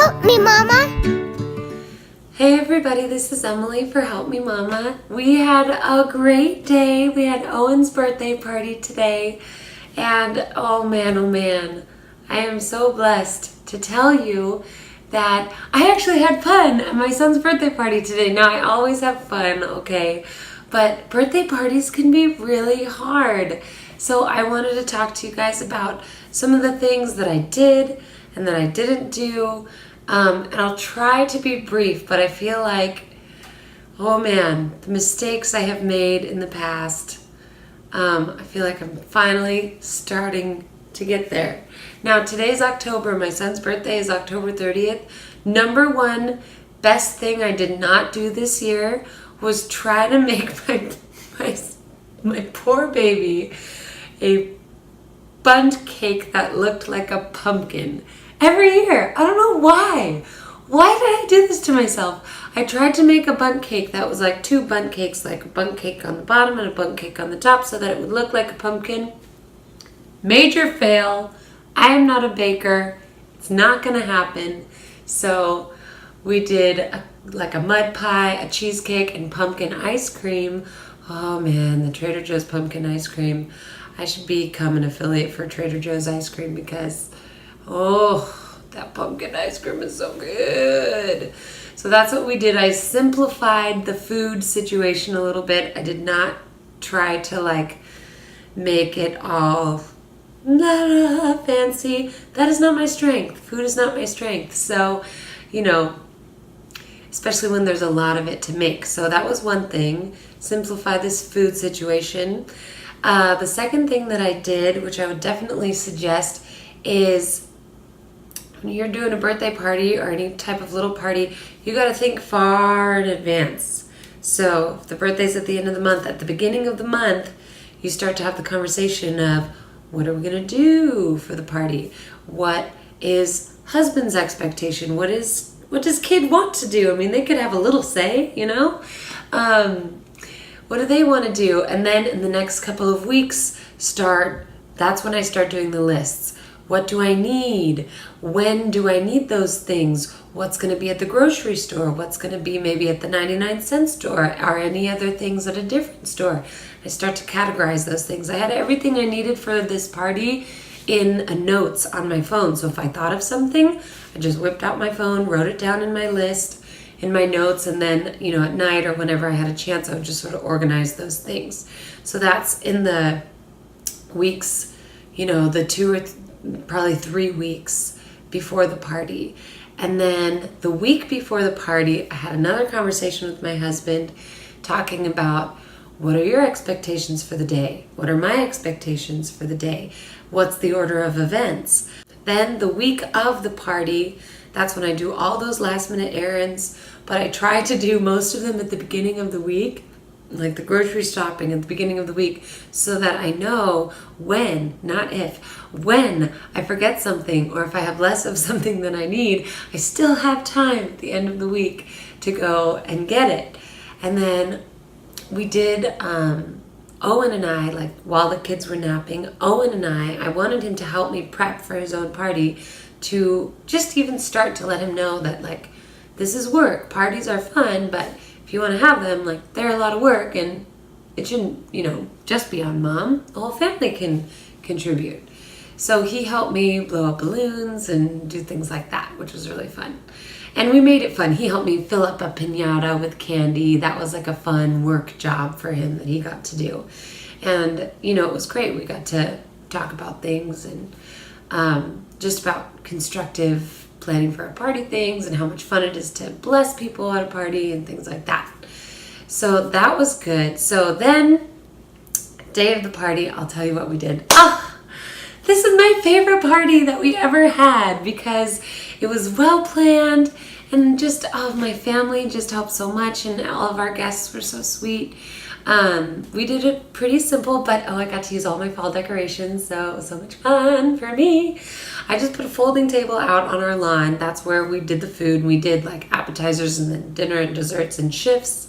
Help Me Mama? Hey everybody, this is Emily for Help Me Mama. We had a great day. We had Owen's birthday party today. And oh man, I am so blessed to tell you that I actually had fun at my son's birthday party today. Now, I always have fun, okay? But birthday parties can be really hard. So I wanted to talk to you guys about some of the things that I did and that I didn't do. And I'll try to be brief, but I feel like, oh man, the mistakes I have made in the past, I feel like I'm finally starting to get there. Now, today's October. My son's birthday is October 30th. Number one best thing I did not do this year was try to make my poor baby a bundt cake that looked like a pumpkin. Every year. I don't know why. Why did I do this to myself? I tried to make a bundt cake that was like two bundt cakes, like a bundt cake on the bottom and a bundt cake on the top so that it would look like a pumpkin. Major fail. I am not a baker. It's not going to happen. So we did like a mud pie, a cheesecake, and pumpkin ice cream. Oh man, the Trader Joe's pumpkin ice cream. I should become an affiliate for Trader Joe's ice cream because oh, that pumpkin ice cream is so good. So that's what we did. I simplified the food situation a little bit. I did not try to like make it all fancy. That is not my strength. Food is not my strength. So, especially when there's a lot of it to make. So that was one thing. Simplify this food situation. The second thing that I did, which I would definitely suggest, is when you're doing a birthday party or any type of little party, you got to think far in advance. So if the birthday's at the end of the month, at the beginning of the month, you start to have the conversation of, what are we going to do for the party? What is husband's expectation? What does kid want to do? I mean, they could have a little say, what do they want to do? And then in the next couple of weeks, that's when I start doing the lists. What do I need? When do I need those things? What's going to be at the grocery store? What's going to be maybe at the 99-cent store? Or any other things at a different store? I start to categorize those things. I had everything I needed for this party in notes on my phone. So if I thought of something, I just whipped out my phone, wrote it down in my list, in my notes, and then, at night or whenever I had a chance, I would just sort of organize those things. So that's in the weeks, probably 3 weeks before the party. And then the week before the party, I had another conversation with my husband talking about, what are your expectations for the day? What are my expectations for the day? What's the order of events? Then the week of the party, that's when I do all those last minute errands, but I try to do most of them at the beginning of the week, like the grocery shopping at the beginning of the week, so that I know when, not if, when I forget something or if I have less of something than I need, I still have time at the end of the week to go and get it. And then we did, Owen and I, like while the kids were napping, Owen and I wanted him to help me prep for his own party, to just even start to let him know that like, this is work. Parties are fun, but if you want to have them, like, they're a lot of work, and it shouldn't, just be on mom. The whole family can contribute. So he helped me blow up balloons and do things like that, which was really fun. And we made it fun. He helped me fill up a piñata with candy. That was like a fun work job for him that he got to do. And, it was great. We got to talk about things and just about constructive planning for a party things and how much fun it is to bless people at a party and things like that. So that was good. So then, day of the party, I'll tell you what we did. This is my favorite party that we ever had because it was well planned, and just my family just helped so much, and all of our guests were so sweet. We did it pretty simple, but I got to use all my fall decorations, so it was so much fun for me. I just put a folding table out on our lawn. That's where we did the food. We did like appetizers and then dinner and desserts and shifts.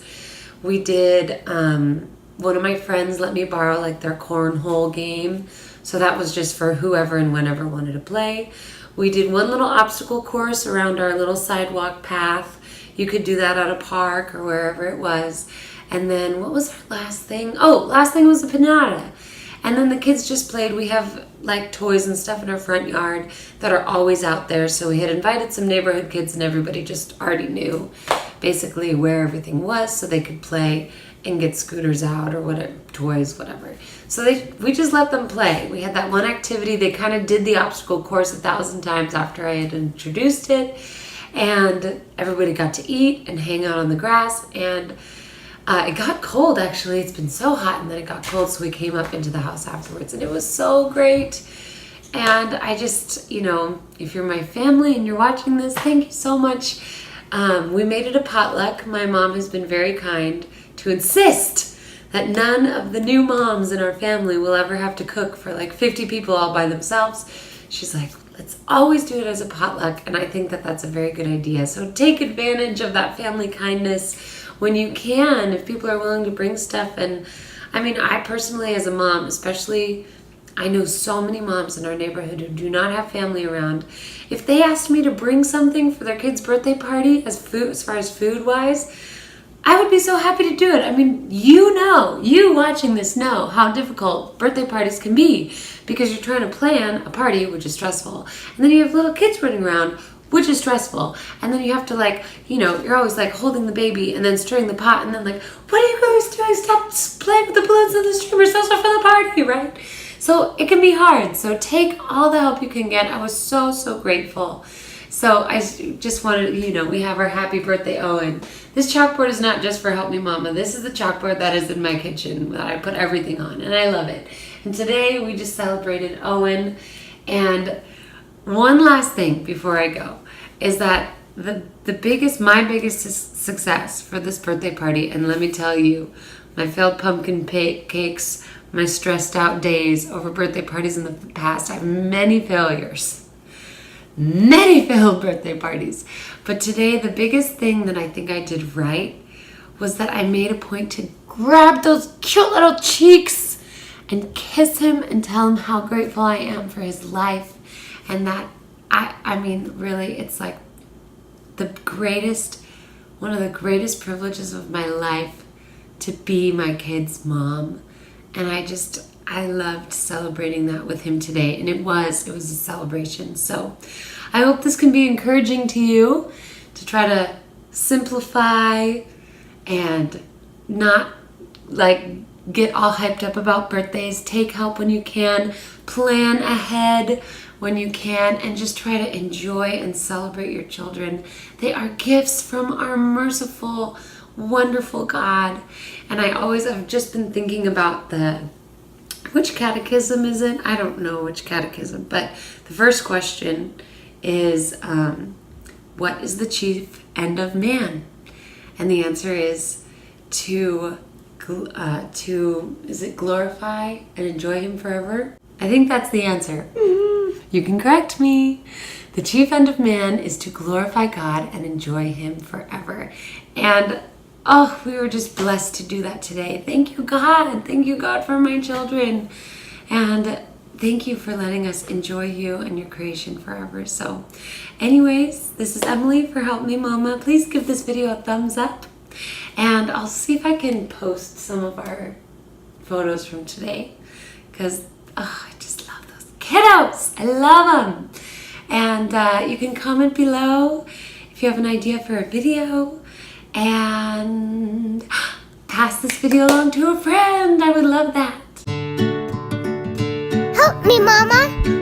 We did, one of my friends let me borrow like their cornhole game. So that was just for whoever and whenever wanted to play. We did one little obstacle course around our little sidewalk path. You could do that at a park or wherever it was. And then what was our last thing? Oh, last thing was a pinata. And then the kids just played. We have like toys and stuff in our front yard that are always out there. So we had invited some neighborhood kids and everybody just already knew basically where everything was so they could play and get scooters out or whatever, toys, whatever. So we just let them play. We had that one activity. They kind of did the obstacle course 1,000 times after I had introduced it. And everybody got to eat and hang out on the grass. And it got cold, actually. It's been so hot, and then it got cold, so we came up into the house afterwards. And it was so great. And I just, if you're my family and you're watching this, thank you so much. We made it a potluck. My mom has been very kind to insist that none of the new moms in our family will ever have to cook for like 50 people all by themselves. She's like, let's always do it as a potluck, and I think that that's a very good idea. So take advantage of that family kindness when you can, if people are willing to bring stuff. And I mean, I personally as a mom, especially, I know so many moms in our neighborhood who do not have family around. If they asked me to bring something for their kid's birthday party as far as food-wise, I would be so happy to do it. I mean, you watching this know how difficult birthday parties can be because you're trying to plan a party, which is stressful. And then you have little kids running around, which is stressful. And then you have to you're always like holding the baby and then stirring the pot and then like, what are you guys doing? Stop playing with the balloons and the streamers. Those are for the party, right? So it can be hard. So take all the help you can get. I was so, so grateful. So I just wanted, we have our happy birthday, Owen. This chalkboard is not just for Help Me Mama. This is the chalkboard that is in my kitchen that I put everything on, and I love it. And today we just celebrated Owen. And one last thing before I go is that my biggest success for this birthday party, and let me tell you, my failed pumpkin cakes, my stressed out days over birthday parties in the past, I have many failures. Many failed birthday parties. But today, the biggest thing that I think I did right was that I made a point to grab those cute little cheeks and kiss him and tell him how grateful I am for his life. And that, I mean, really, it's like one of the greatest privileges of my life to be my kid's mom. And I loved celebrating that with him today. And it was a celebration. So I hope this can be encouraging to you to try to simplify and not get all hyped up about birthdays. Take help when you can. Plan ahead when you can, and just try to enjoy and celebrate your children. They are gifts from our merciful, wonderful God. And I've just been thinking about which catechism is it? I don't know which catechism, but the first question is, what is the chief end of man? And the answer is to glorify and enjoy him forever? I think that's the answer. You can correct me. The chief end of man is to glorify God and enjoy him forever. And we were just blessed to do that today. Thank you, God. Thank you, God, for my children. And thank you for letting us enjoy you and your creation forever. So anyways, this is Emily for Help Me Mama. Please give this video a thumbs up. And I'll see if I can post some of our photos from today. Because I just love those kiddos. I love them. And you can comment below if you have an idea for a video. And pass this video along to a friend. I would love that. Help me, Mama.